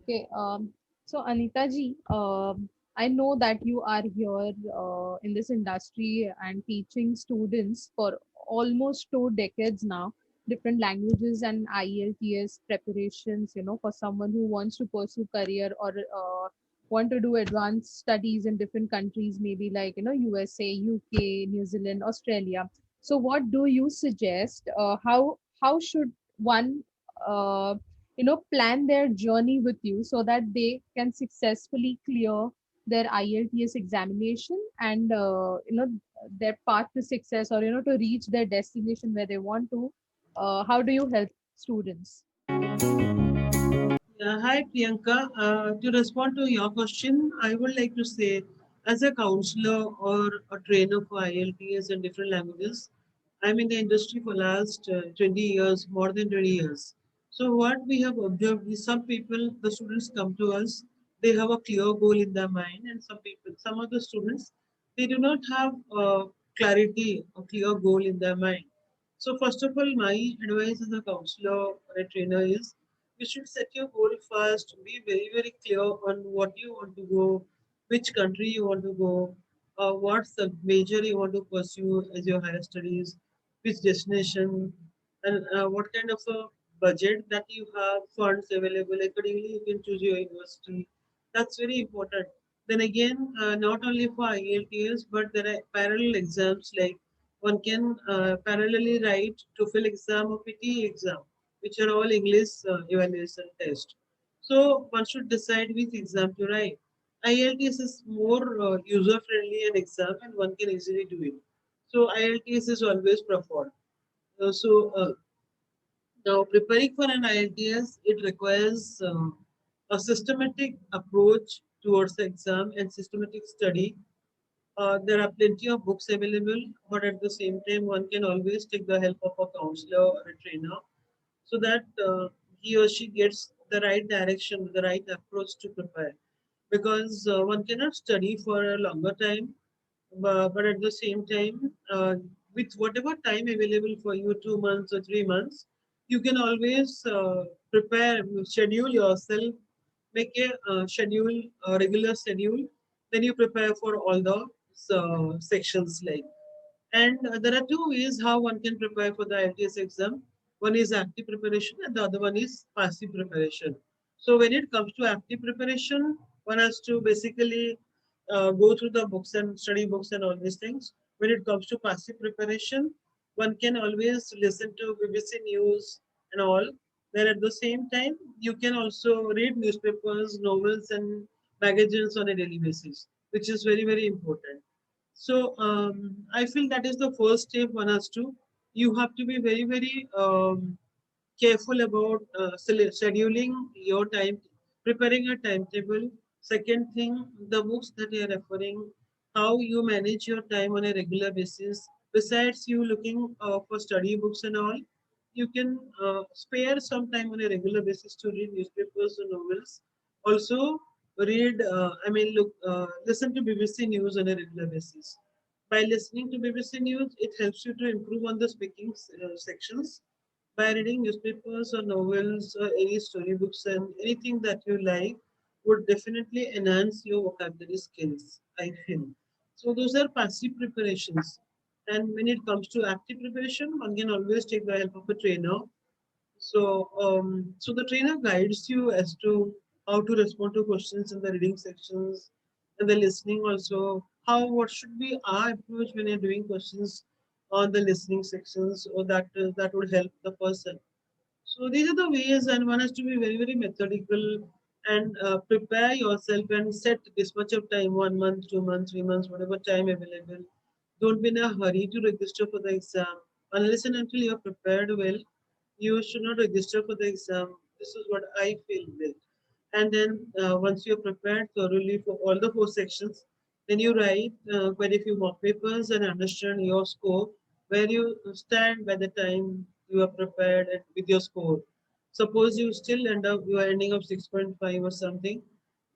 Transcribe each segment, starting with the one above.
Okay. So Anita ji, I know that you are here in this industry and teaching students for almost 2 decades now, different languages and IELTS preparations, for someone who wants to pursue career or want to do advanced studies in different countries, maybe like, USA, UK, New Zealand, Australia. So what do you suggest? How should one uh, plan their journey with you so that they can successfully clear their IELTS examination and their path to success, or to reach their destination where they want to. How do you help students? Hi Priyanka. To respond to your question, I would like to say, as a counselor or a trainer for IELTS and different languages, I'm in the industry for last 20 years, more than 20 years. So what we have observed is some people, the students come to us, they have a clear goal in their mind, and some of the students, they do not have clarity, a clear goal in their mind. So first of all, my advice as a counselor or a trainer is you should set your goal first. Be very, very clear on what you want to go, which country you want to go, what's the major you want to pursue as your higher studies, which destination, and what kind of a budget that you have, funds available. Accordingly, you can choose your university. That's very important. Then again, not only for IELTS, but there are parallel exams like one can parallelly write TOEFL exam or PTE exam, which are all English evaluation test. So one should decide which exam to write. IELTS is more user friendly an exam and one can easily do it. So IELTS is always preferred. So now preparing for an IELTS, it requires a systematic approach towards the exam and systematic study. There are plenty of books available, but at the same time, one can always take the help of a counselor or a trainer so that he or she gets the right direction, the right approach to prepare. Because one cannot study for a longer time, but at the same time, with whatever time available for you, 2 months or 3 months, you can always prepare, schedule yourself, make a schedule, a regular schedule. Then you prepare for all the sections like. And there are two ways how one can prepare for the IELTS exam. One is active preparation and the other one is passive preparation. So when it comes to active preparation, one has to basically go through the books and study books and all these things. When it comes to passive preparation, one can always listen to BBC News and all. Then at the same time, you can also read newspapers, novels, and magazines on a daily basis, which is very, very important. So I feel that is the first step one has to. You have to be very, very careful about scheduling your time, preparing a timetable. Second thing, the books that you are referring, how you manage your time on a regular basis. Besides you looking for study books and all, you can spare some time on a regular basis to read newspapers or novels. Also, listen to BBC News on a regular basis. By listening to BBC News, it helps you to improve on the speaking sections. By reading newspapers or novels or any storybooks and anything that you like would definitely enhance your vocabulary skills, I feel. So those are passive preparations. And when it comes to active preparation, one can always take the help of a trainer. So the trainer guides you as to how to respond to questions in the reading sections and the listening also. What should be our approach when you're doing questions on the listening sections, or that would help the person. So these are the ways, and one has to be very, very methodical and prepare yourself and set this much of time, 1 month, 2 months, 3 months, whatever time available. Don't be in a hurry to register for the exam. Unless and until you're prepared well, you should not register for the exam. This is what I feel with. And then once you're prepared thoroughly for all the four sections, then you write quite a few mock papers and understand your score, where you stand by the time you are prepared and with your score. Suppose you are ending up 6.5 or something.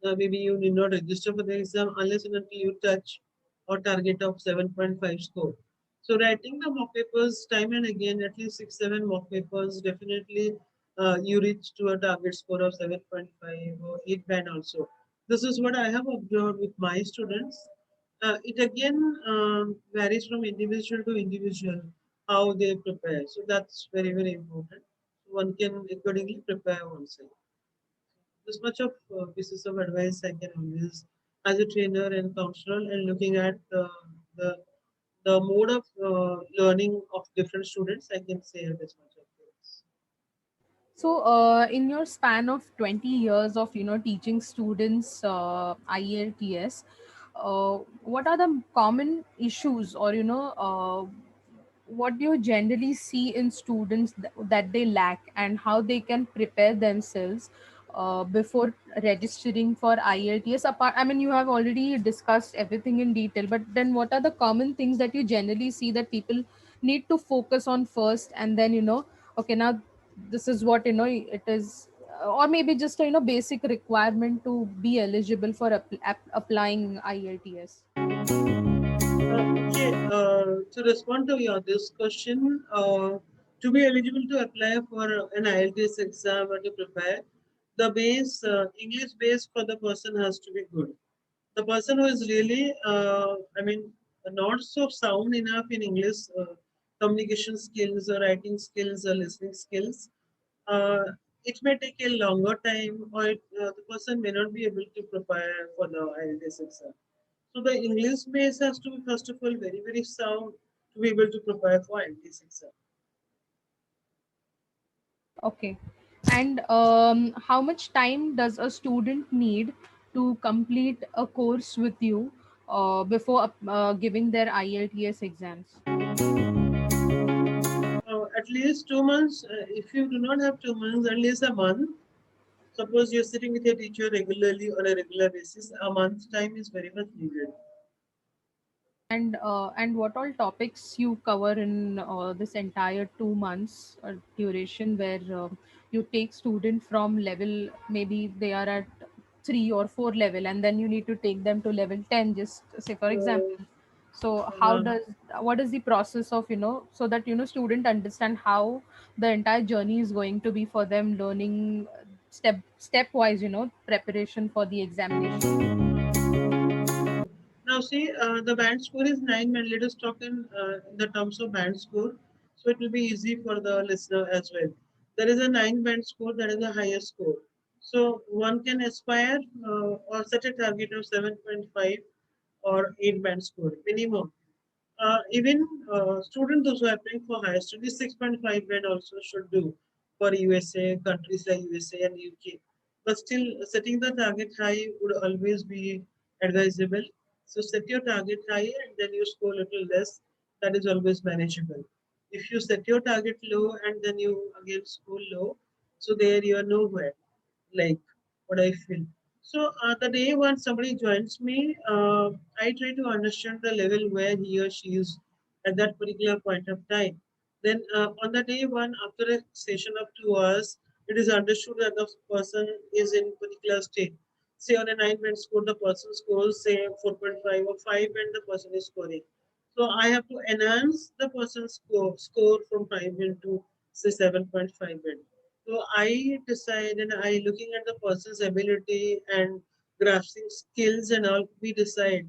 Maybe you need not register for the exam unless and until you touch or target of 7.5 score. So writing the mock papers time and again, at least 6, 7 mock papers definitely you reach to a target score of 7.5 or 8 band also. This is what I have observed with my students. It again varies from individual to individual how they prepare. So that's very, very important. One can accordingly prepare oneself. This much of pieces of advice I can always, as a trainer and counselor, and looking at the the mode of learning of different students, I can say this much of things. So, in your span of 20 years of teaching students IELTS, what are the common issues, or what do you generally see in students that they lack, and how they can prepare themselves before registering for IELTS? Apart, I mean, you have already discussed everything in detail, but then what are the common things that you generally see that people need to focus on first, and then okay, now this is what it is, or maybe just a basic requirement to be eligible for applying IELTS. Okay, to respond to your this question, to be eligible to apply for an IELTS exam or to prepare, the base English base for the person has to be good. The person who is really, not so sound enough in English, communication skills or writing skills or listening skills, uh, it may take a longer time, or the person may not be able to prepare for the IELTS exam. So the English base has to be first of all very, very sound to be able to prepare for IELTS exam. Okay. And how much time does a student need to complete a course with you before giving their IELTS exams? At least 2 months. If you do not have 2 months, at least a month. Suppose you're sitting with your teacher regularly on a regular basis, a month's time is very much needed. And what all topics you cover in this entire 2 months duration, where you take student from level, maybe they are at 3 or 4 level, and then you need to take them to level 10, just say for Uh, example. So how uh, does, what is the process of, so that student understand how the entire journey is going to be for them, learning stepwise, preparation for the examination. Now, see, the band score is 9, and let us talk in the terms of band score. So it will be easy for the listener as well. There is a 9 band score, that is the highest score. So one can aspire or set a target of 7.5 or 8 band score minimum. Even students those who are applying for higher studies, 6.5 band also should do for USA, countries like USA and UK. But still, setting the target high would always be advisable. So set your target high and then you score a little less. That is always manageable. If you set your target low and then you again score low, so there you are nowhere, like what I feel. So the day when somebody joins me, I try to understand the level where he or she is at that particular point of time. Then on the day one, after a session of 2 hours, it is understood that the person is in particular state. Say on a 9 band score, the person scores say 4.5 or 5 and the person is scoring. So I have to enhance the person's score from 5 band to say 7.5 band. So I decide and I looking at the person's ability and grasping skills and all, we decide,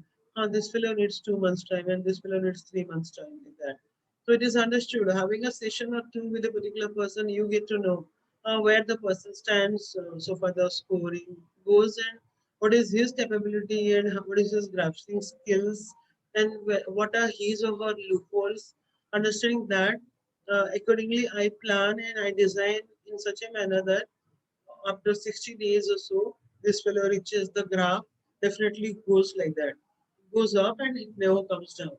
this fellow needs 2 months time and this fellow needs 3 months time like that. So it is understood. Having a session or two with a particular person, you get to know where the person stands so far the scoring goes and what is his capability and what is his grasping skills and what are his or her loopholes. Understanding that, accordingly, I plan and I design in such a manner that after 60 days or so, this fellow reaches the graph, definitely goes like that. Goes up and it never comes down.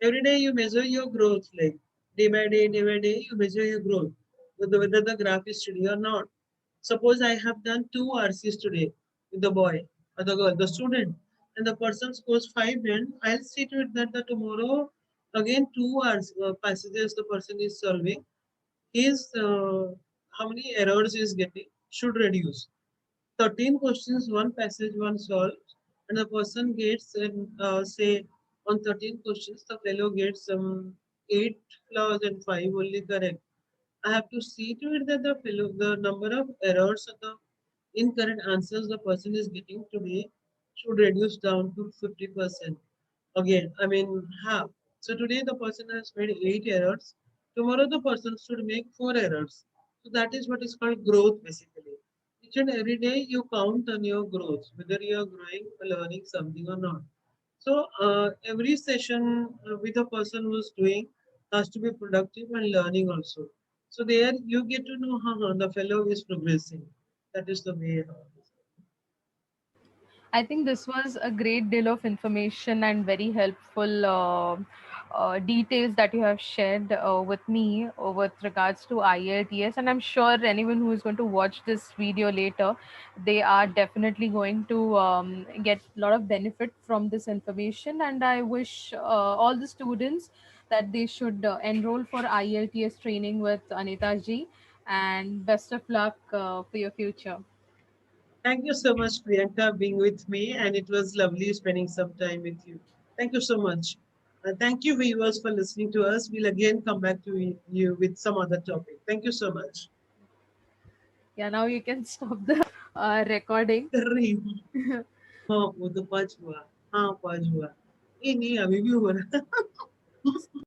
Every day you measure your growth, like day by day, you measure your growth, whether the graph is steady or not. Suppose I have done two RCs today with the boy or the girl, the student, and the person scores 5 then I'll see to it that the tomorrow again 2 hours passages the person is solving is how many errors is getting should reduce. 13 questions, one passage, one solved, and the person gets, say, on 13 questions, the fellow gets 8 flaws and 5 only correct. I have to see to it that the number of errors or the incorrect answers the person is getting today should reduce down to 50%. Again, I mean half. So today the person has made 8 errors. Tomorrow the person should make 4 errors. So that is what is called growth basically. Each and every day you count on your growth, whether you are growing or learning something or not. So every session with a person who's doing has to be productive and learning also. So there you get to know how the fellow is progressing. That is the way. I think this was a great deal of information and very helpful details that you have shared with me with regards to IELTS. And I'm sure anyone who is going to watch this video later, they are definitely going to get a lot of benefit from this information. And I wish all the students that they should enroll for IELTS training with Anita ji. And best of luck for your future. Thank you so much, Priyanka, being with me, and it was lovely spending some time with you. Thank you so much. Thank you, viewers, for listening to us. We'll again come back to you with some other topic. Thank you so much. Yeah, now you can stop the recording. हाँ वो तो 5 हुआ हाँ 5 हुआ ये नहीं अभी भी हो रहा